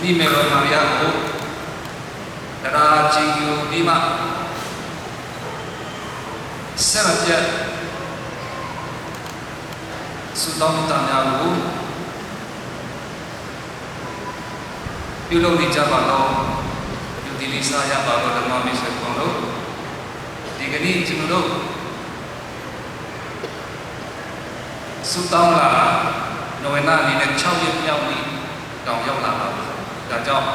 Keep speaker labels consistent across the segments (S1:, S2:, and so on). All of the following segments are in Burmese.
S1: မိမေတော်မာယာကိုတရားကြည်ညိုပြီးမှဆက်မပြတ်ဆုတောင်းတများကိုပြုလုပ်နေကြပါတော့ပြုတည်လေးစားရပါတော့ဓမ္မမိတ်ဆွေပေါင်းတို့ဒီကနေ့ကျွန်တော်တို့ဆုတောင်းလာနိုဝင်ဘာနေ့နဲ့6ရက်မြောက်နေ့တောင်ရောက်လာပါဘူး။ဒါကြောင့်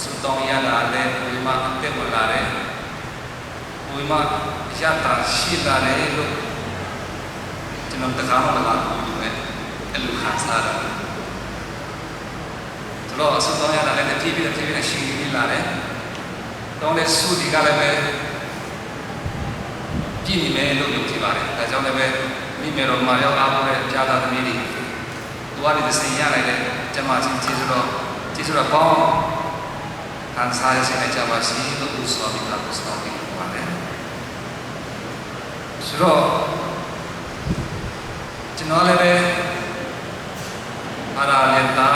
S1: ဆုတောင်းရတာလည်းဝိမအသက်ဝင်လာတယ်။ဝိမရတာရှိလာတယ်လို့ကျွန်တော်တကားမလာဘူးလေ။အဲ့လိုခံစားတာ။ဆိုတော့ဆုတောင်းရတာလည်းဖြည်းဖြည်းရှိနေလာတယ်။တောင်းတဲ့ဆုဒီကလည်းပဲကြည့်နေမယ်လို့ပြောကြည့်ပါတယ်။ဒါကြောင့်လည်းပဲမိမေတော်မှာရောက်လာတဲ့ကြာတာသမီးတွေသူကလည်းစိတ်ရလိုက်တဲ့ကျမချင်းကျေးဇူးတော်ပေါင်းခံစားရစေကြပါစေလို့ဥစွာပြီးတော့ဆောင်းပြီးပါတယ်ဆိုတော့ကျွန်တော်လည်းပဲအားရတာ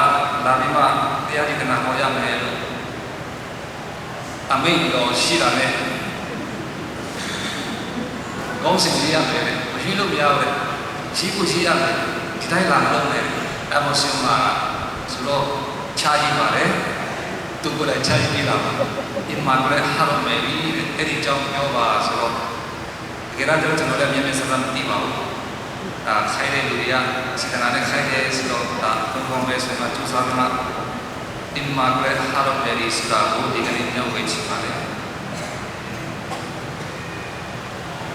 S1: လာပြီးမှတရားဒီကနာဟောရမယ်လို့အမိန့်တော်ရှိတာနဲ့ကောင်းစဉ်လေးရတယ်မရှိလို့မရဘူးရှိဖို့ရှိရတယ်ဒီတိုင်းလာလို့လည်းအမောရှင်မှာဆိုတော့ခြားရပါတယ်သူကလည်းခြားရပြလာပါအင်မာကလည်းဟာရမယ်ဒီအဲ့ဒီကြောင့်ပြောပါဆိုတော့တကယ်တော့ကျွန်တော်လည်းမြင်မြင်စမ်းစမ်းမသိပါဘူးဒါခိုင်းတဲ့လူတွေကစိတ်နာနဲ့ခိုင်းတယ်ဆိုတော့ဒါဘုံဘုံပဲဆိုမှသူစားမှာအင်မာကလည်းဟာရမယ်ဒီဆိုတာကိုဒီကနေ့ညောင်းဝေချင်ပါတယ်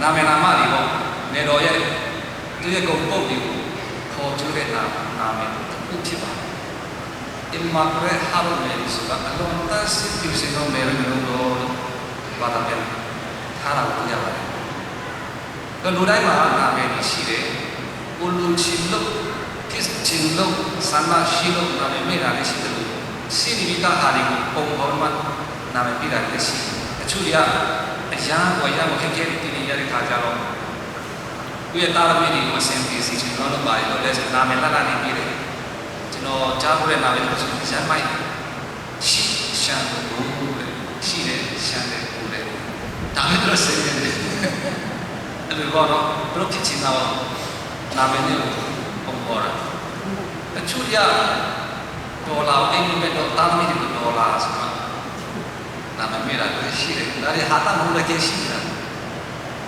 S1: နာမည်နာမတွေပေါ့နေတော်ရဲ့သူရဲ့ကုံပုတ်တွေကိုခေါ်ကျူးတဲ့နာမည်တစ်ခုဖြစ်ပါတယ်အင်မာကရဟာရမယ်ဆိုတာအလုံးသတ်စစ်ပြုစင်တော်မယ်လို့ဘာသာပြန်ထားတာကိုရပါတယ်။လူတိုင်းမှာနာမည်ရှိတယ်။ကိုလူချင်းလို့ကစ်ချင်းလို့ဆန္ဒရှိလို့နာမည်မိတာလည်းရှိတယ်လို့စီနီဗီတာဟာဒီကိုပုံပေါ်မှာနာမည်ပြတာလည်းရှိတယ်။အချို့တွေကအရာကိုရမခက်ခဲတည်နေရတဲ့ခါကြတော့သူရဲ့တာရမီတွေကိုအစင်ပြေစီချင်တော့လို့ပါတယ်လို့လည်းနာမည်လာနေပြီလေကျွန်တော်ကြားဖို့တဲ့နာမည်ကိုဆိုရမ်းမိုက်ရှိရှမ်းဘူးလေရှိတယ်ရှမ်းတယ်ဘူးလေဒါလည်းတော့စိတ်ရတယ်အဲ့လိုကတော့ဘလို့ဖြစ်ချင်တော့နာမည်နဲ့ပုံပေါ်တာအချို့ရဒေါ်လာအိမ်မဲ့တော့တာမီတွေဒေါ်လာဆိုတာနာမည်မိတာလည်းရှိတယ်ဒါတွေဟာတာမဟုတ်လည်းရှိတယ်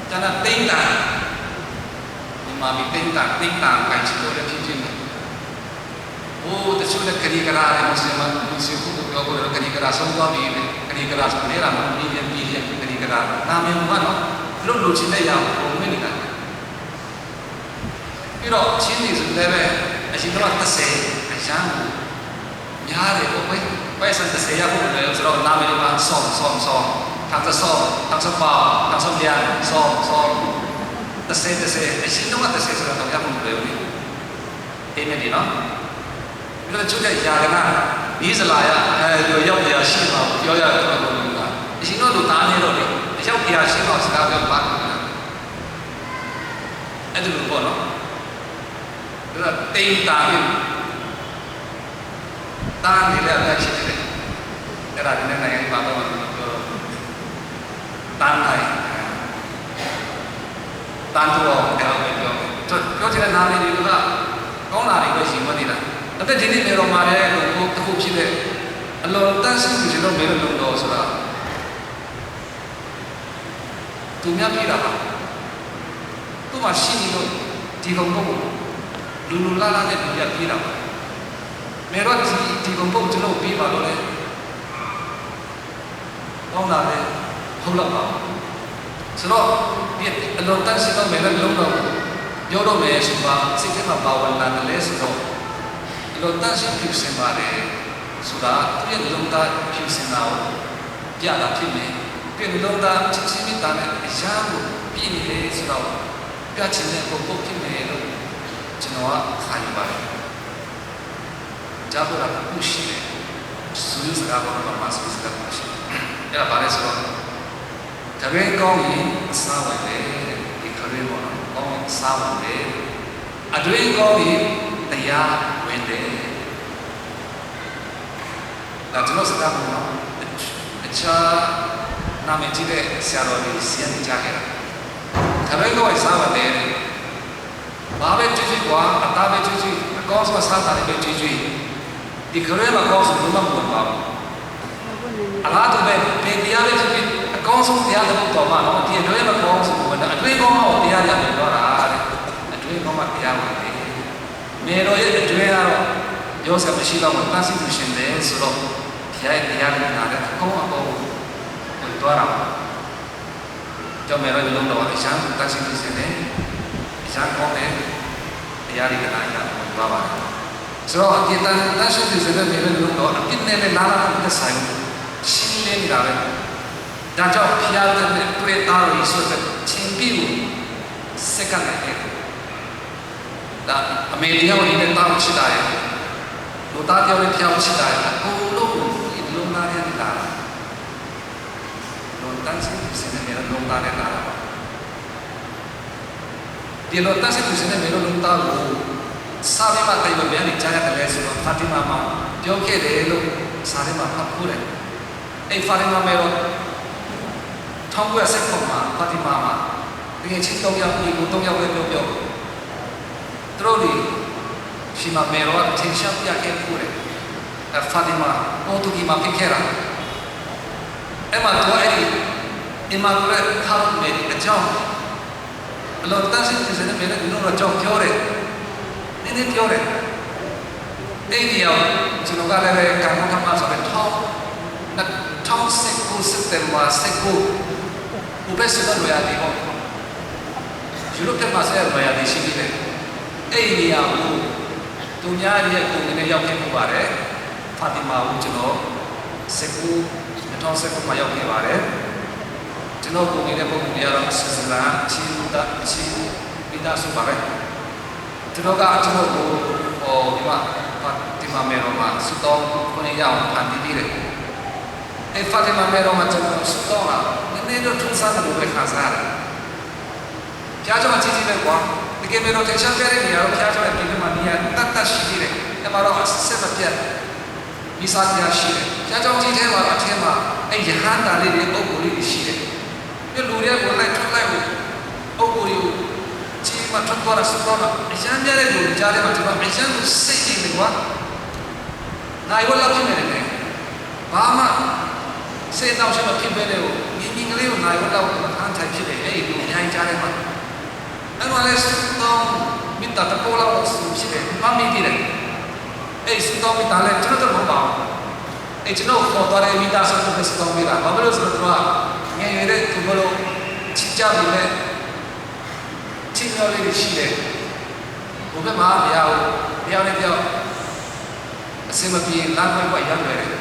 S1: ကျန်တဲ့တိမ့်တာဒီမှာမိတိမ့်တာကိုင်ချလို့လည်းဖြစ်ချင်းတယ်โอ้တချို့လည်းခရီးကရာလည်းမရှိဘူးကိုပြောလို့ခရီးကရာဆုံးသွားပြီခရီးကရာဆိုနေတာမှပြီးပြန်ခရီးကရာနာမည်ကတော့လို့လူချင်းတဲ့ရအောင်ပုံနေနေတာပြီးတော့ချင်းနေဆိုလည်းပဲအရှင်တော်30အရန်များတယ်ပေါ့ပဲစံ30ရဖို့လည်းဆိုတော့နာမည်မှာဆောင်းทางจะซ่อมทางซ่อมเปล่าทางซ่อมยางซ่อมแต่เสไอ้ชิ้นต้องว่าแต่เสสุดต้องยากมันเร็วนี่เอ็นนี่เนาะแล้วจุดใหญ่ยากันนะนี่สลายอ่ะอยู่ยาวๆชิ้นเรายาวๆตัวนึงอ่ะไอ้ชิ้นเราดูตาเนี่ยเราเนี่ยยาวๆชิ้นเราสกัดกันบ้างนะไอ้ตัวรู้ป่ะเนาะแล้วตีนตาเนี่ยตาเนี่ยแหละอะไรชิ้นเนี่ยแต่ละเนี่ยไหนบ้างก็มันตานไหนตานตัวเดี๋ยวไปပြောချင်တဲ့နာမည်တွေကကောင်းတာတွေပဲရှိမှနေတာအဲ့ဒါဒီနေ့နေတော့မှာလည်းကိုတစ်ခုဖြစ်တဲ့အလုံးတန်းစုကျွန်တော်မဲလို့တော့ဆိုတာသူများပြတာပါသူမှရှိနေလို့ဒီကောင်ပုံလူလာနဲ့ပြပြတာပါမဲတော့ဒီကောင်ပုံကျွန်တော်ပြီးပါတော့လေကောင်းတာလေဟုတ်လားပါဆိုတော့ဒီအလုံးတန်းစီတော့မဲလည်းလုံးတော့ပြောတော့မယ်ဆိုတာစိတ်ထဲမှာပါဝင်လာတယ်ဆိုတော့အလုံးတန်းစီဖြစ်စင်ပါတယ်ဆိုတာသူရဲ့လုံးသားဖြစ်စင်တာကိုပြတာဖြစ်နေပြင်လုံးသားချင်းချင်းမိသားနဲ့အရာကိုပြည့်နေတယ်ဆိုတော့ပြချင်တဲ့ပုံပုတ်ဖြစ်နေလို့ကျွန်တော်ကခါယူပါတယ်ကြားဖို့တာခုရှိတယ်စူးစကားပေါ်မှာမဆူစကားမရှိအဲ့ဒါပါလဲဆိုတော့တပည့်ကောင်းရင်အစားဝင်တယ်ဒီခရီးပေါ်ကောင်းရင်စားဝင်တယ်အတွင်းကောင်းရင်တရားဝင်တယ် ဒါကျွန်တော်စကားပြောတော့အခြားနာမည်ကြီးတဲ့ဆရာတော်ကြီးစီရင်ကြားခဲ့တာခရိုင်တော့စားပါတယ်ဘာပဲကြည့်ကြည့်ကွာအသားပဲကြည့်ကြည့်အကောင်းဆုံးစားတာလည်းပဲကြည့်ကြည့်ဒီခရိုင်မှာကောင်းဆုံးဘုမမဝင်ပါဘူးအလားတူပဲဘယ်တရားပဲကြည့်ကြည့်အကောင်းဆုံးတရားတစ်ခုတော်မှာတော့ဒီတွေမှာကောင်းဆုံးဝင်တာအတွေ့ကောင်းတော့တရားရတယ်ပြောတာတဲ့အတွေ့ကောင်းမှတရားဝင်တယ်မေတော်ရဲ့အတွေ့ကတော့ရောစမရှိတော့ဘူးတန်းစီသူရှင်တယ်ဆိုတော့တရားတရားနဲ့နားတဲ့အကောင်းအကောင်းဝင်သွားတာကြောင့်မေတော်လုံးတော့အရှမ်းတန်းစီသူရှင်တယ်အရှမ်းကောင်းတယ်တရားတွေကနားရဝင်သွားပါတယ်ဆိုတော့ဒီတန်းစီသူရှင်တဲ့မေတော်လုံးတော့အပြစ်နဲ့လာလာတဲ့ဆိုင်ရှင်းလင်းနေတာပဲဒါကြောင့်ဖျားတဲ့တွေ့တာလို့ဆိုတဲ့ချင်းပြီးကိုစက္ကန့်နဲ့ဒါအမေတရားဝင်တဲ့တာရှိတာရဲ့လူသားပြောတဲ့ဖျားရှိတာရဲ့အကုန်လုံးဒီလုံးသားရဲ့လာလုံးတန်းစီစနေမြေလုံးသားရဲ့လာဒီလုံးတန်းစီစနေမြေလုံးသားကိုစာရမတိုင်လို့ပြန်ကြားရတယ်ဆိုတော့ဖာတီမာမှာပြောခဲ့တယ်လို့စာရမဖတ်ဖို့တယ်အဲ့ဖာတီမာမေတော့1910မှာဖာတီမာမှာတကယ်ချင်း3ယောက်ဒီကို3ယောက်ပဲပြောသူတို့ဒီရှိမမေရောသင်္ချာပြခဲ့ဖို့တယ်ဖာတီမာပေါ်တူဂီမှာဖြစ်ခဲ့တာအဲ့မှာတော့အဲ့ဒီအမဂရက်ခါမေအကြောင်းအလောတန်းစစ်စနေမေလည်းတော့ကြောက်ပြောတယ်နည်းနည်းပြောတယ်အဲ့ဒီရောက်ကျွန်တော်ကလည်းကာမထမဆိုတဲ့2019 September 19 Ubesida loyalty ဟောယူရိုပမှာဆက် loyalty ရှိနေတယ်အဲ့ဒီနေရာကိုသူများရဲ့ကိုယ်နဲ့ရောက်ခဲ့မှုပါတယ်ဖာတီမာကိုကျွန်တော်2019မှာရောက်ခဲ့ပါတယ်ကျွန်တော်ကိုယ်နဲ့ပုံပြရတော့ဆစလာချီတာချီမိသားစုပါပဲကျွန်တော်ကကျွန်တော်ကိုဒီမှာဖာတီမာမေရောမှာစတော့ကိုယ်နဲ့ရောက်ဖန်တီးပြီးတယ်အဲ့ဖာတီမာမေရောမှာကျွန်တော်စတော့လာနည်းနည်းတော့ထူးဆန်းတယ်လို့ပဲခါစားတယ်။ကြားကြမှာချင်းချင်းပဲကွာ။ဒီကမေတော့တခြားပြတဲ့နေရာတော့ကြားကြတဲ့ပြည်မှာနေရာတတ်တတ်ရှိသေးတယ်။ဒါမှတော့ဆက်မပြတ်မိစားပြရှိတယ်။ကြားကြချင်းချင်းမှာအထင်းမှာအဲ့ရဟန္တာလေးတွေအုပ်ကိုလေးတွေရှိတယ်။ဒီလူတွေကလိုက်ထွက်လိုက်လို့အုပ်ကိုလေးကိုချင်းမှထွက်သွားတာစတော့အရန်ပြတဲ့လူကြားထဲမှာကျွန်တော်အရန်ကိုစိတ်ကြီးနေကွာ။နိုင်ဝလောက်ဖြစ်နေတယ်။ဘာမှစေတောက်ရှိမဖြစ်ပဲလေကိုငင်းကလေးကိုနိုင်ဝလောက်အခန်းထိုင်ဖြစ်တယ်အဲ့ဒီအများကြီးကြားထဲမှာအဲ့တော့လည်းစတော့မိတာတပေါ်လောက်ဖြစ်တယ်မမီးတည်တယ်အဲ့စတော့မိတာလည်းကျွန်တော်တော့မပါဘူးအဲ့ကျွန်တော်ခေါ်သွားတဲ့မိသားစုကိုစတော့မိတာဘာလို့ဆိုတော့ငယ်ရွယ်တဲ့သူဘလို့ချစ်ကြပြီလေချစ်တော်လေးရှိတယ်ဘုဘမှာမရဘူးမရလည်းပြောအစမပြေလမ်းခွဲခွဲရောက်တယ်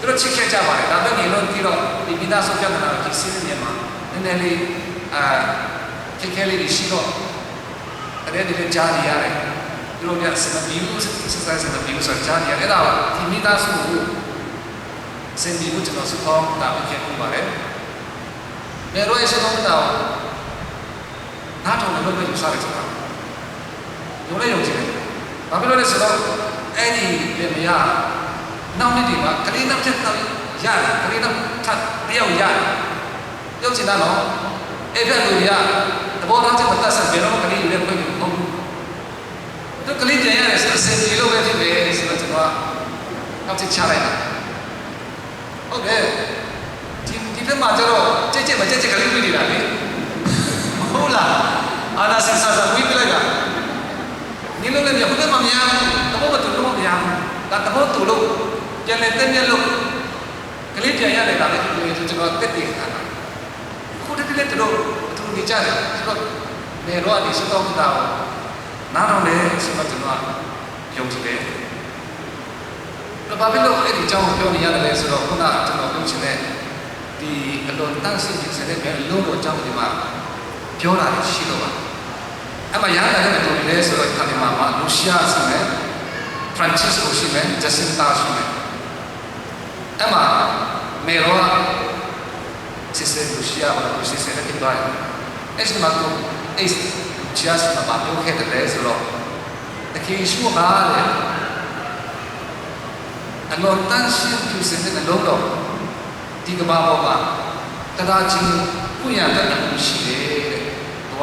S1: သူတို့ချစ်ခဲ့ကြပါတယ်ဒါပေမဲ့လို့ဒီတော့ဒီမိသားစုပြဿနာကိုကြီးစင်းနေမှာနည်းနည်းလေးချစ်ခဲ့လေးရှိတော့အဲ့ဒီကြားရရတယ်သူတို့ကစမပြီးဘူးစစစမပြီးဘူးဆိုကြားရအဲ့ဒါဒီမိသားစုကိုစင်ပြီးဘူးကျွန်တော်စုပေါင်းတာပဲခဲ့လို့ပါတယ်ဘယ်လိုရစတော့တော့နားထောင်လို့ပဲယူစားရစတာရုံးလေးရုံးချင်တယ်ဘာဖြစ်လို့လဲဆိုတော့အဲ့ဒီလေမရနောက်နေ့ဒီမှာကလေးနောက်ထပ်တော့ရတယ်ကလေးနောက်ထပ်တယောက်ရတယ်ရုပ်ချင်တာနော်အဲ့ပြလူတွေကသဘောထားချက်မတတ်ဆက်ဘယ်တော့ကလေးတွေလည်းခွင့်ပြုမဟုတ်ဘူးသူကလေးပြန်ရတယ်ဆိုစင်ကြီးလို့ပဲဖြစ်တယ်ဆိုတော့ကျွန်တော်နောက်ချက်ချလိုက်တာဟုတ်ကဲ့ဒီဘက်မှာကျတော့ကြက်ကြက်မကြက်ကြက်ကလေးတွေ့နေတာလေဟုတ်လားအာနာစင်ဆာဆာဝိပလိုက်တာဒီလိုလည်းဘယ်မှာမရဘူးတဘောမတူလို့မရဘူးဒါတဘောတူလို့ပြန်လေတက်မြက်လို့ကလေးပြန်ရတယ်ဒါလည်းကျွန်တော်တက်တည်တာခုတည်းလည်းတို့သူနေကြတယ်ဆိုတော့နေတော့ဒီစတော့တာနားတော့လေဆိုတော့ကျွန်တော်ယုံကြည်တယ်ဘာဖြစ်လို့အဲ့ဒီအကြောင်းကိုပြောနေရတယ်လဲဆိုတော့ခုနကျွန်တော်ပြောချင်တဲ့ဒီအလွန်တန့်ရှင်းခြင်းတဲ့ဘယ်လုံးတော့အကြောင်းဒီမှာပြောတာရှိတော့ပါအဲ့မှာရဟန်းတယ်တူတယ်ဆိုတော့ခါဒီမှာလူရှာရှိမယ်ဖရန်ချစ်ကိုရှိမယ်ဂျက်စင်တာရှိမယ်အဲ့မှာမေရောစစ်စစ်လူရှာဘာလို့စစ်စစ်လည်းပြောတယ်အဲ့ဒီမှာကိုအဲ့ချာစမှာဘာပြောခဲ့တယ်ဆိုတော့တကယ်ရှိမှာလေအ အလွန်တန်ရှင်းပြည့်စုံတဲ့နှလုံးတော်ဒီကမ္ဘာပေါ်မှာတရားချင်းပွင့်ရတဲ့အမှုရှိတယ်တဲ့။သူက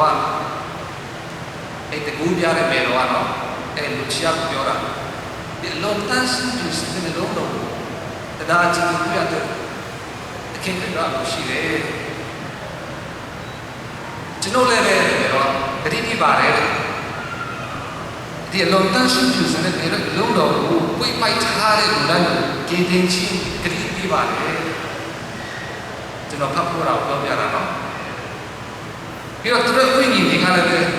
S1: အဲ့တကူပြတဲ့မေတော်ကတော့အဲ့လူချီကပြောတာဒီအလွန်တန်ရှင်းပြည့်စုံတဲ့နှလုံးတော်တရားချင်းပွင့်ရတဲ့အခင်ဗျာလို့ရှိတယ်။ကျွန်တော်လည်းပဲတော့တတိပြပါတယ်ဒီအလုံးတန်းရှင်းပြစတဲ့နေလုံးတော်ကိုပွေပိုက်ထားတဲ့လူတိုင်းကိုဂိမ်းချင်းတတိပြပါတယ်ကျွန်တော်ဖတ်ဖို့တော့ပြောပြတာနော်ပြီးတော့သူတို့ဝိညာဉ်တွေကလည်း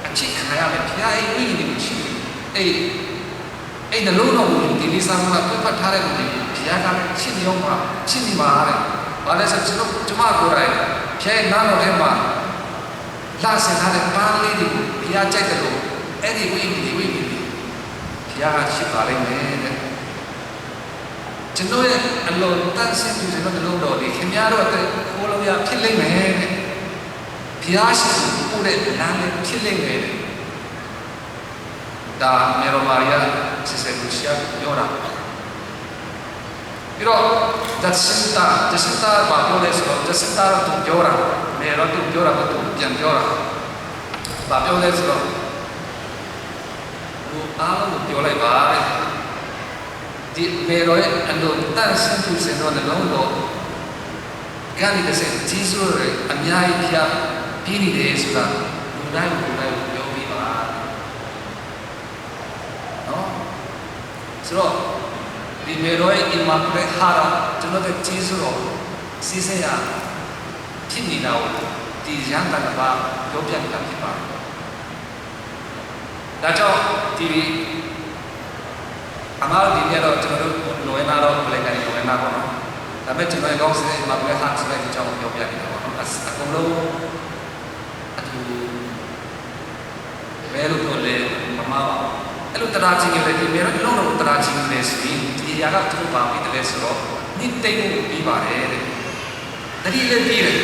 S1: အချစ်ခံရမယ်ဖျားအိဝိညာဉ်တွေရှိတယ်အဲ့နှလုံးတော်ကိုဒီလေးစားမှာပွေဖတ်ထားတဲ့လူတွေဖျားကလည်းချစ်နေအောင်ပါချစ်နေပါတဲ့ဘာလဲဆိုကျွန်မကိုယ်တိုင်ဖျားရဲ့နားတော်ထဲမှာလာစင်ထားတဲ့ပန်းလေးတွေကိုဘုရားကြိုက်တယ်လို့အဲ့ဒီဝိညာဉ်တွေဘုရားကရှိပါလိမ့်မယ်တဲ့ကျွန်တော်ရဲ့အလုံးတန်းစင်သူတွေကတော့တော်ဒီခင်ဗျားတို့အတွက်ခိုးလို့ရဖြစ်လိမ့်မယ်တဲ့ဘုရားရှိခိုးတဲ့လမ်းလေးဖြစ်လိမ့်မယ်တဲ့ဒါမေရိုမာရီယာစစ်စစ်ကိုရှာပြောတာပြီးတော့ဂျက်စင်တာဘာပြောလဲဆိုတော့ဂျက်စင်တာတော့ပြောတာမေရိုတို့ပြောတာကသူပြန်ပြောတာဘာပြောလဲဆိုတော့ဘူးအားလုံးပြောလိုက်ပါတဲ့ဒီမေရိုရဲ့အလုံးတန်ဆင်းသူစင်တော့လည်းလုံးတော့ကနေတဲ့ဂျေဇုရဲ့အများကြီးပြပြီးနေတယ်ဆိုတာလူတိုင်းပြောပြီးပါနော်ဆိုတော့ဒီမေရိုရဲ့အင်မာကရက်ဟာရာကျွန်တော်တို့ဂျေဇုတော်စီးစရာဖြစ်နေတာကိုဒီရန်တန်ကပြောပြတာဖြစ်ပါတယ်ဒါကြောင့်ဒီအမားဒီနေ့တော့ကျွန်တော်တို့နိုဝင်ဘာတော့ဘယ်ကနေနိုဝင်ဘာပေါ့နော်ဒါပေမဲ့ကျွန်တော်ကောင်းစတဲ့မှာပဲဟာစတဲ့အကြောင်းပြောပြနေတာပေါ့နော်အကုန်လုံးအတူဘယ်လိုလုပ်လဲမမပါအဲ့လိုတရားချင်းတွေဒီမေရလုံးလုံးတရားချင်းတွေဆိုရင်ဒီအရာကသူ့ဘာဖြစ်တယ်ဆိုတော့နိတိတ်ကိုပြီးပါတယ်တဲ့တတိလည်းပြီးတယ်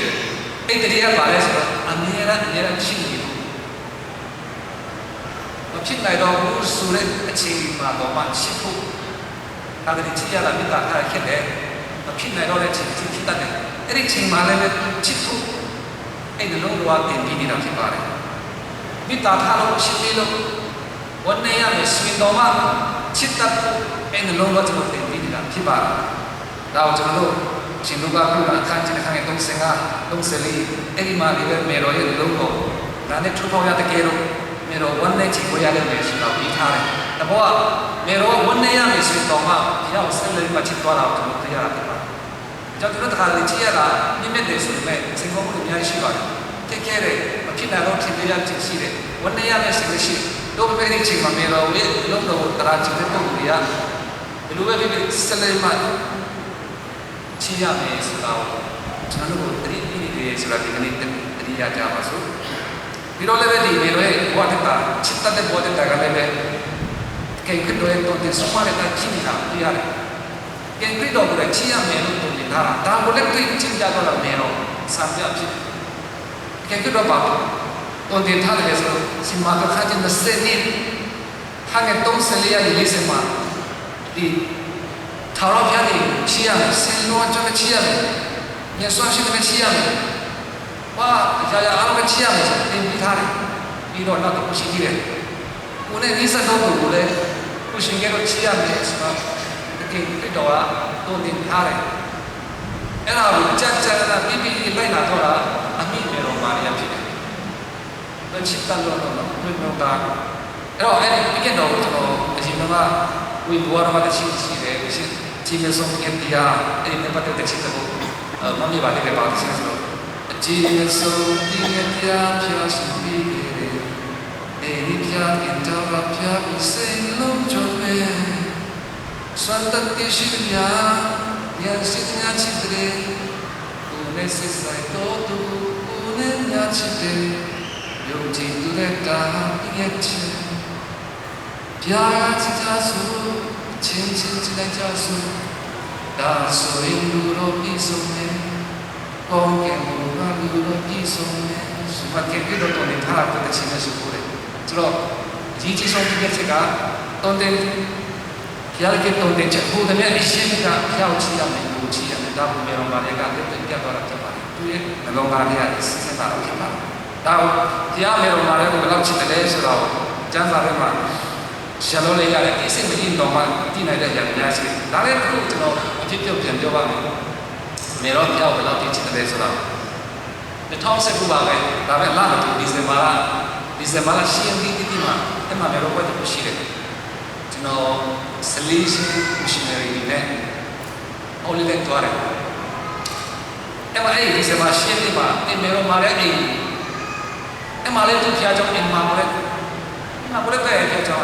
S1: အဲ့တတိကပါလဲဆိုတော့အမြဲတမ်းရှိနေဘူးမဖြစ်နိုင်တော့ဘူးဆိုတဲ့အခြေအနေမှာတော့မှရှိဖို့ဒါတည်းချီရတာမြတ်တာခက်တယ်မဖြစ်နိုင်တော့တဲ့ချိန်ဖြစ်တတ်တယ်အဲ့ဒီချိန်မှာလည်းချစ်ဖို့အဲ့ဒီလုံးဝတင်ပြီးနေတာဖြစ်ပါတယ်မြတ်တာထားလို့ရှိသေးလို့ဝန်နေရမယ်ဆွေတော်မှချစ်တတ်ဖို့အဲ့ဒီလုံးဝကျွန်တော်တင်ပြီးနေတာဖြစ်ပါတယ်ဒါကိုကျွန်တော်တို့ရှင်လူကပြုတာအခန်းကြီးတစ်ခန်းရဲ့35 34အဲ့ဒီမှာဒီပဲမေတော်ရဲ့လုံးကိုဒါနဲ့ထူထောင်ရတဲ့ကဲတော့မေတော်ဝန်နေချီကိုရတဲ့မယ်ဆိုတော့ပြီးထားတယ်တဘောကမေတော်ဝန်နေရမယ်ဆိုတော့မှဒီအောင်ဆက်လက်မှချစ်သွားတာကိုကျွန်တော်သိရတာဖြစ်ပါတယ်ကြောင့်ကျွန်တော်တခါလေကြည့်ရတာမြင့်မြတ်တယ်ဆိုပေမဲ့စင်ကောမှုအများကြီးရှိပါတယ်တကယ်တယ်မဖြစ်နိုင်တော့ထင်ရခြင်းရှိတယ်ဝန်နေရမယ်ဆိုလို့ရှိရင်တော့ပဲဒီချိန်မှာမေတော်ရဲ့လုံးတော်တရားချစ်တဲ့ပုံတွေကဘယ်လိုပဲဖြစ်ဆက်လက်မှချီရမယ်ဆိုတာကိုကျွန်တော်တို့တတိပိနေတယ်ဆိုတာဒီကနေ့တတိယကြပါစို့ပြီးတော့လည်းဒီမေရဲ့ဘဝတက်တာချစ်တဲ့ဘဝတက်တာကလည်းပဲကဲခတော့တော့ဒီစမရတာချီနေတာပြရတယ်ကဲခတော့ကချီရမယ်လို့ပြောနေတာဒါကိုလည်းသိချင်းကြတော့လည်းမေရောစံပြဖြစ်ကဲခတော့ပါတော့ဒီထားတယ်ဆိုစီမာကခါတဲ့စနေဟာငယ်တုံးစလျာလေးစမဒီထာဝရဘုရားကိုချီးရမယ်ဆင်လောကျွန်တော်ချီးရမယ်မြတ်စွာဘုရားကိုချီးရမယ်ဘာရာအားလုံးချီးရမယ်သင်ပြီးထားတယ်ပြီးတော့နောက်တော့ရှိသေးတယ်ကိုယ်နဲ့ဒီစတော့ကိုလည်းကိုရှင်ကတော့ချီးရမယ်ဆိုတော့တကယ်ပြတော့တော့တင်ထားတယ်အဲ့ဒါကိုကြက်ပြီးလိုက်လာတော့အမိမေတော်မာရီယာဖြစ်တယ်ဘယ်ချစ်တယ်လို့တော့ဘယ်လိုတာအဲ့တော့အဲ့ဒီပြတော့ကျွန်တော်အရင်ကဝိဘဝရမတရှိတယ်ជីវសុខគិតយ៉ាអីនៅប្រទេសជាតិទៅមកមានបាទគេបាទសិស្សទៅជីវសុខគិតយ៉ាဖြာសុខពីអេរីဖြာអ៊ីនតរဖြာពីសេလုံးជុំមេសន្តតិရှိညာញាសិញ្ញាជិតេကိုယ်နဲ့စစ်ဆိုင်တော်သူကိုယ်နဲ့ညာချစ်တယ်ယုံကြည်သူတဲ့တာပြည့်ချင်ပြာချစ်သာစုချင်းချင်းကြလိုက်ကြစို့ဒါဆိုရင်လူတော်ပြည့်စုံတယ်ကောင်းကင်ဘုရားလူတော်ပြည့်စုံတယ်စမကေပြတော့နေထားတဲ့ချင်းနဲ့ဆိုပို့တယ်ဆိုတော့ဒီကြီးဆုံးပြည့်ချက်ကတုံးတယ်ဖ ရားကတုံတဲ့ချက်ဟိုတည်းအရှင်းကဖျောက်ချရမယ်လူချရမယ်ဒါကိုမေတော်မာတွေကတက်ပြတ်သွားတာဖြစ်ပါတယ်သူရဲ့နှလုံးသားတွေကစစ်စစ်တာဖြစ်ပါတယ်ဒါကိုဘုရားမေတော်မာတွေကိုဘယ်လောက်ချစ်တယ်လဲဆိုတော့ကျမ်းစာထဲမှာရှလုံးလေးရတဲ့အစ်စ်မင်းတော်မှာတည်နိုင်တဲ့យ៉ាងများရှိတယ်ဒါလည်းအခုကျွန်တော်အဖြစ်ပြုတ်ပြန်ပြောပါမယ်မေတော်ဘုရားဘယ်လောက်ချစ်တယ်လဲဆိုတော့2019ပါပဲဒါပဲလာတော့ဒီဇင်ဘာလရှင်းပြီးဒီမှာအဲ့မှာမေတော်ဘွဲ့တူရှိတယ်ကျွန်တော် solution missionary နဲ့ only လက်သွားတယ်အဲ့မှာအဲ့ဒီစမှာရှင်းပြီးပါအဲ့မေတော်မာလည်းအဲ့မှာလည်းသူဖျားကြောင်းအိမ်မှာလည်းပဲဖျားကြောင်း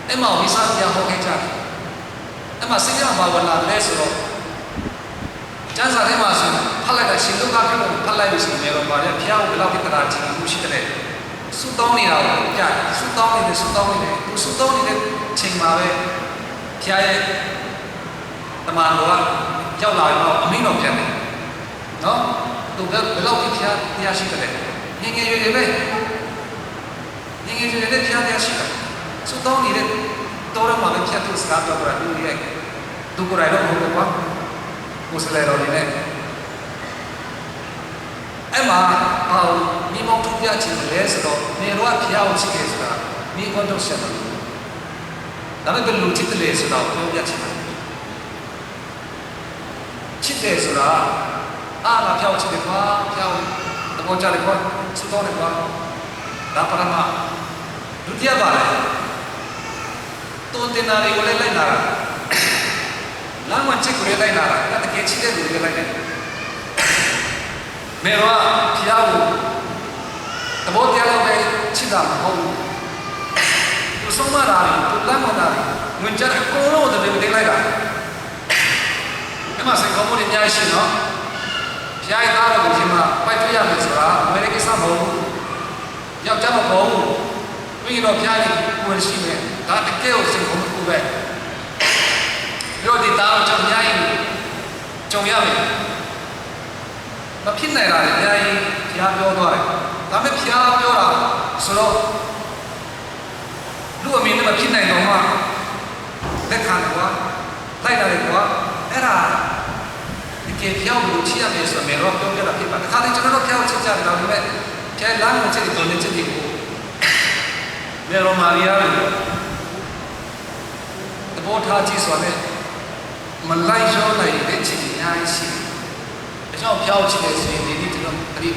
S1: အဲ့မှာဝိစာပြဟောခဲ့ကြတယ်အဲ့မှာစိတ်ရမှာဝင်လာတယ်ဆိုတော့ကျမ်းစာထဲမှာဆိုဖတ်လိုက်တာရှင်လူကပြောလို့ဖတ်လိုက်လို့ရှိရင်မေတော်မာလည်းဖျားကိုဘယ်လောက်ပြတာချင်မှုရှိတယ်ဆူတောင်းနေတာကိုကြားဆူတောင်းနေတယ်သူဆူတောင်းနေတဲ့ချိန်မှာပဲဖျားရဲ့တမန်တော်ကရောက်လာတော့အမိန့်တော်ပြန်တယ်နော်သူကဘယ်လောက်ဖျားတရားရှိတယ်ငငယ်ရွယ်ရွယ်ပဲငငယ်ရွယ်ရွယ်နဲ့ဖျားတရားရှိတယ်ဆူတောင်းနေတဲ့တော်ရမှာပဲဖျားသူစကားပြောတာလူရဲ့သူကိုယ်တိုင်တော့မဟုတ်ဘူးကွာကိုယ်စလဲတော်နေနဲ့အဲ့မှာမိမောင်ထုတ်ပြချင်တယ်ဆိုတော့နေတော့ဖျားကိုချစ်တယ်ဆိုတာမိခွန်းတော့ဆက်တယ်ဒါပေမဲ့လူချစ်တယ်ဆိုတော့ပြောပြချင်တယ်ချစ်တယ်ဆိုတာငါဖျားကိုချစ်တယ်ကွာဖျားကိုတဘောကြတယ်ကွာစတော့တယ်ကွာဒါပရမဒုတိယပါလေတုံတင်နာတွေကိုလည်းလိုက်လာတာလမ်းမှာချစ်ကိုလည်းလိုက်လာတာဒါတကယ်ချစ်တဲ့လူတွေလိုက်တယ်မေရောဖျားကိုတဘောတရားတော့ပဲချစ်တာမဟုတ်ဘူးသူဆုံးမတာသူလမ်းမတာငွေကြအကုန်လုံးတည်းတင်လိုက်တာအဲ့မှာစိတ်ကောင်းမှုတွေအများကြီးရှိနော်ဖျားရသားတော်ကိုဒီမှာပိုက်တွေ့ရမယ်ဆိုတာအမေရိကန်စမဟုတ်ဘူးယောက်ျားမဟုတ်ဘူးပြီးတော့ဖျားရင်ကိုယ်ရှိမယ်ဒါတကယ်ကိုစိတ်ကောင်းမှုပဲပြီးတော့ဒီသားကိုကြောင်များရင်ကြုံရမယ်မဖြစ်နိုင်တာလည်းအများကြီးဖျားပြောသွားတယ်ဒါပေမဲ့ဖျားပြောတာဆိုတော့လူအမင်းနဲ့မဖြစ်နိုင်တော့မှလက်ခံကွာလိုက်လာတယ်ကွာအဲ့ဒါဒီကေဖျောက်လို့ချရမယ်ဆိုတော့မေရောပြောပြတာဖြစ်ပါတခါတည်းကျွန်တော်တို့ဖျောက်ချစ်ကြတယ်ဒါပေမဲ့ဖျားလမ်းကိုချစ်တယ်တော်နေချစ်တယ်ကိုမေရောမာရီယာလို့တဘောထားကြည့်ဆိုတော့မလိုက်ရောလိုက်တဲ့ချစ်အများကြီးရှိတယ်အကြောင်းဖျောက်ချစ်တယ်ဆိုရင်ဒီနေ့ကျွန်တော်တတိ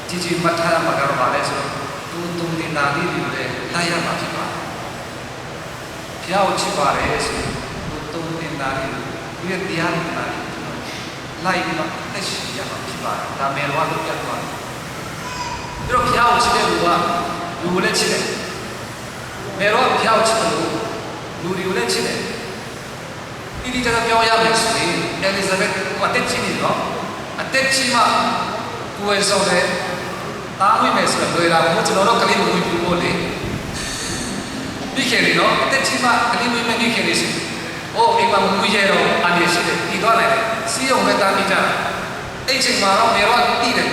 S1: ကြီးမှတ်ထားရမှာကတော့ဗာလဲဆိုတော့သူတုံတင်တာလေးတွေလည်းလိုက်ရမှာဖြစ်ပါတယ်ဖျောက်ချစ်ပါတယ်ဆိုရင်သူတုံတင်တာလေးတွေဒီတရားတွေလိုက်ပြီးတော့တက်ရှိရမှာဖြစ်ပါတယ်ဒါမယ်တော့ပြတ်သွားတယ်ပြီးတော့ဖျောက်ချစ်တဲ့လူကလူကိုလည်းချစ်တယ်မယ်တော့ဖျောက်ချစ်တယ်လူတွေကိုလည်းချစ်တယ်ဒီတကပြောရမယ်ဆိုရင်အဲလီဇဘက်ကအသက်ကြီးနေတော့အသက်ကြီးမှကိုယ်စောတယ်တားမိမယ်ဆိုတော့လွယ်တာကိုကျွန်တော်တို့ကလေးမဝင်ဘူးလို့လေပြီးခဲ့တယ်နော်အသက်ကြီးမှကလေးမဝင်ခဲ့တယ်ဆိုအိုးအိမ်မှာမွေးရတော့အန်ရရှိတယ်ဒီတော့လည်းစီးရုံနဲ့တားမိကြအဲ့ချိန်မှာတော့မေရောတီးတယ်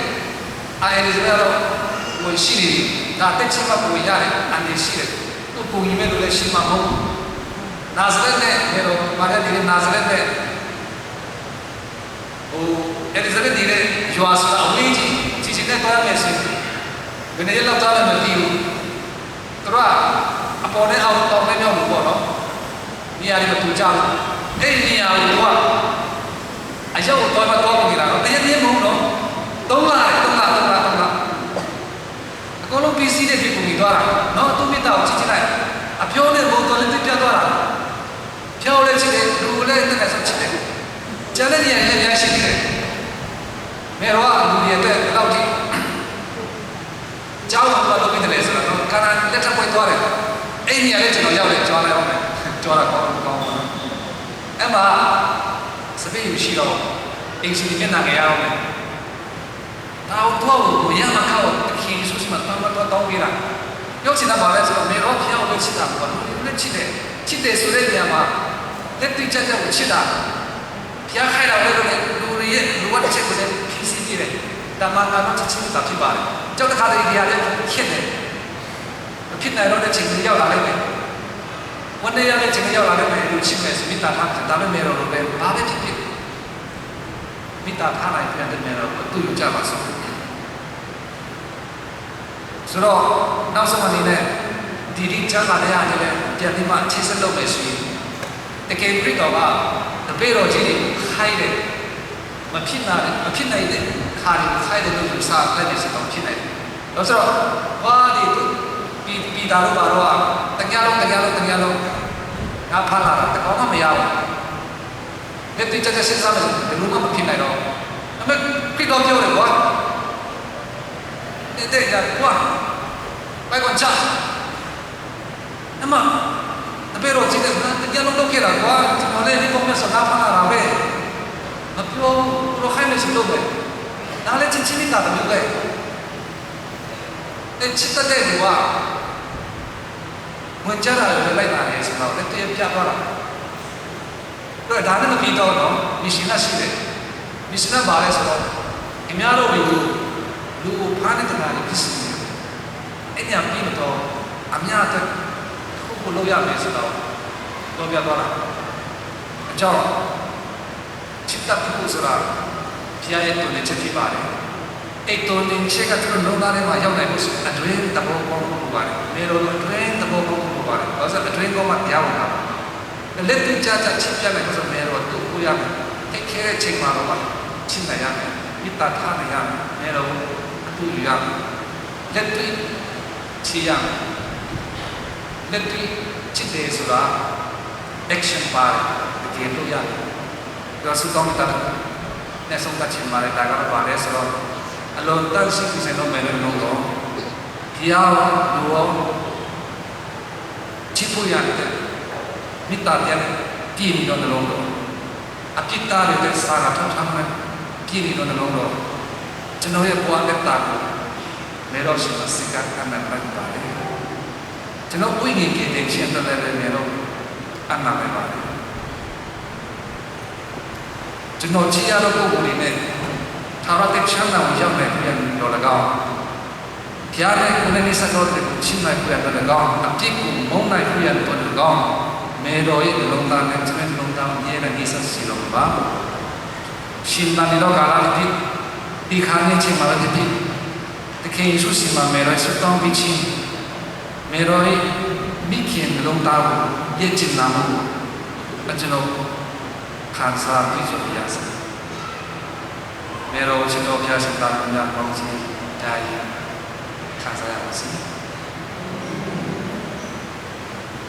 S1: အဲလီဇဘက်တော့ဝင်ရှိနေဒါအသက်ကြီးမှကိုရတယ်အန်ရရှိတယ်သူပုံရမယ်လို့လည်းရှိမှာမဟုတ်ဘူးနာဇရက်နဲ့မေရောမာရဒီနာဇရက်နဲ့အဲလီဇဘက်ဒီနဲ့ယွာဆိုတာအဝေးကြီးကြီးနဲ့သွားမယ်ဆိုဘယ်နဲ့လောက်သွားလဲမသိဘူးသူကအပေါ်နဲ့အောက်တောင်းနဲ့မြောက်လို့ပေါ့နော်နေရာတွေမတူကြဘူးအဲ့ဒီနေရာကိုကအရောက်တော့မတော်ဘူးနေတာတော့တကယ်တည်းမဟုတ်တော့3လအကုန်လုံးပြီးစီးတဲ့ဒီပုံကြီးသွားတာနော်သူမိသားကိုချစ်လိုက်အပြောနဲ့ဘုံတော်လည်းပြတ်သွားတာဖြောလဲချစ်တယ်လူလည်းတက်ဆက်ချစ်တယ်ကျန်တဲ့နေရာလည်းရရှိတယ်မေရောလူတွေအတွက်ဘယ်လောက်ထိကျောင်းမှာလုပ်နေတယ်ဆိုတော့ကာနာလက်ထပ်ပွင့်သွားတယ်အဲ့ဒီနေရာလေးကျွန်တော်ရောက်တယ်ကြွားလိုက်အောင်မယ်ကြွားတာကောင်းအဲ့မှာစပင်းယူရှိတော့အင်စီမျက်နှာငယ်ရအောင်မယ်ဒါတော့ကိုရမကောက်ခင်ဆိုစမှတောင်းတောင်းပြတာရောက်ချင်တာပါလဲဆိုတော့မေရောဖျောက်လို့ချစ်တာပေါ့လက်ချစ်တယ်ဆိုတဲ့နေရာမှာလက်တိချက်ကိုချစ်တာဖျားခိုင်းတာလည်းလူတွေရဲ့လူဝတ်ချက်ကိုလည်းဖြည့်ဆည်းကြည့်တယ်တမန်တော်ချစ်ချစ်တာဖြစ်ပါတယ်ကြောက်တဲ့ခါတည်းဒီဟာလည်းဖြစ်တယ်ဖြစ်နေတော့တဲ့ချိန်ကြီးရောက်လာလိုက်တယ် วันนี้ยังไม่จึง要来的美如青梅是มิตรท่าแต่ไม่เมโรรู้เป็นบ้าไม่ผิดมิตรท่าไหนเพื่อนเมโรตู้อยู่จ้าบ้าสุดสุดแล้วน้องสมัยนี้เนี่ยดีดีจ้าอะไรอย่างเงี้ยเดี๋ยวนี้มาที่สุดเราไม่สุดแต่เกมพลิกออกมาแต่เป็นเราจีนใครเลยมาพิจารณามาพิจารณาเลยใครเลยดูสาวได้ในสิ่งที่พิจารณาแล้วสุดว่าดีปีดารุบารุอ่ะตั้งยาลงงาพาลาแต่เขาไม่ยาวเด็กที่จะเสียสละเป็นรู้ว่ามันพิจารณาเราแล้วมันพลิกออกเยอะเลยว่าเด็กๆว่าไปก่อนจ้านั่นมาแต่เป็นเราจีนเนี่ยตั้งยาลงเกี่ยวกับว่าที่เราเล่นนี่พวกนี้สนาพาลาเราเว้ยมาพิโรใครไม่สิโลกเลยนั่นเลยจริงๆนี่ตาตะมุกเลยแต่ชิดตะเด็กว่าเมื่อเจ้าเราเล่นอะไรสิเราเล่นตัวยับยับว่าด้วยด้านนั้นมีตัวเนาะมีสิ่งนั้นสิ่งเดียวมีสิ่งนั้นบาร์เลยสิเราที่มีอะไรรู้ผ่านตัวนั้นพิเศษไอ้เนี่ยมีมันตัวอามีอะไรคู่โลยาเลยสิเราโลยาตัวนั้นเจ้าชิดตะคู่สุราพี่ไอ้ตัวนี้เช็ดที่บาร์เลยไอ้ตัวนี้เช็คกันทุกโน้ตอะไรมาอย่างไรก็สุดอันนี้ตะโพกของผู้บาร์เมโลอันนี้ตะโพกของผู้บาร์เพราะฉะนั้นอันนี้ก็มาเดียวกันเล็ดที่จะชิดยังไงก็จะเมโลตัวผู้ยังไอ้แค่เช็คมาแล้วว่าชิดไหนยังมิตรท่าไหนยังเมโลตัวยังเล็ดที่ชี้ยังเล็ดที่ชิดเดสุราแอคชั่นบาร์เกี่ยวตัวยังก็สุดต้องมิตรเนี่ยส่งกันชิมมาเลยแต่ก็บาร์เลยสโลอารมณ์ตั้งสิ่งที่เซนโนเมนโนโตที่เอาดูเอาชิบุยันเตมิตรยันที่นี่โดนลงโตอากิตาเรื่องสารพัดทำให้ที่นี่โดนลงโตฉันเอาอย่างบัวเด็ดตากูเมโรชิมาสิการอันนั้นเป็นบาร์ฉันเอาวิ่งเกี่ยวกับเชียนตะเลเมโรอันนั้นเป็นบาร์ฉันเอาชี้ยาโลกุบุรีเนี่ยถ้าเราเด็กช่างเราอย่างไรเพื่อนเราละก็ที่อะไรคุณนี่สักคนเด็กชิมไหนเพื่อนเราละก็อับที่กูมองไหนเพื่อนตัวละก็เมโรยลงตาเนี่ยจะเป็นลงตาเยี่ยนนิสัยสิลงบ้าชิมตานี่เรากาลาที่ที่ข้างนี้ชิมมาแล้วที่แต่แค่ยิสุสิมาเมโรยสุดต้องวิชิมเมโรยมิเขียนลงตาเยี่ยจินนามูอาจารย์ขันสาวิจุยาสเมโรชิโนพิอาชิตานุญาตมองจีได้ข้าศึก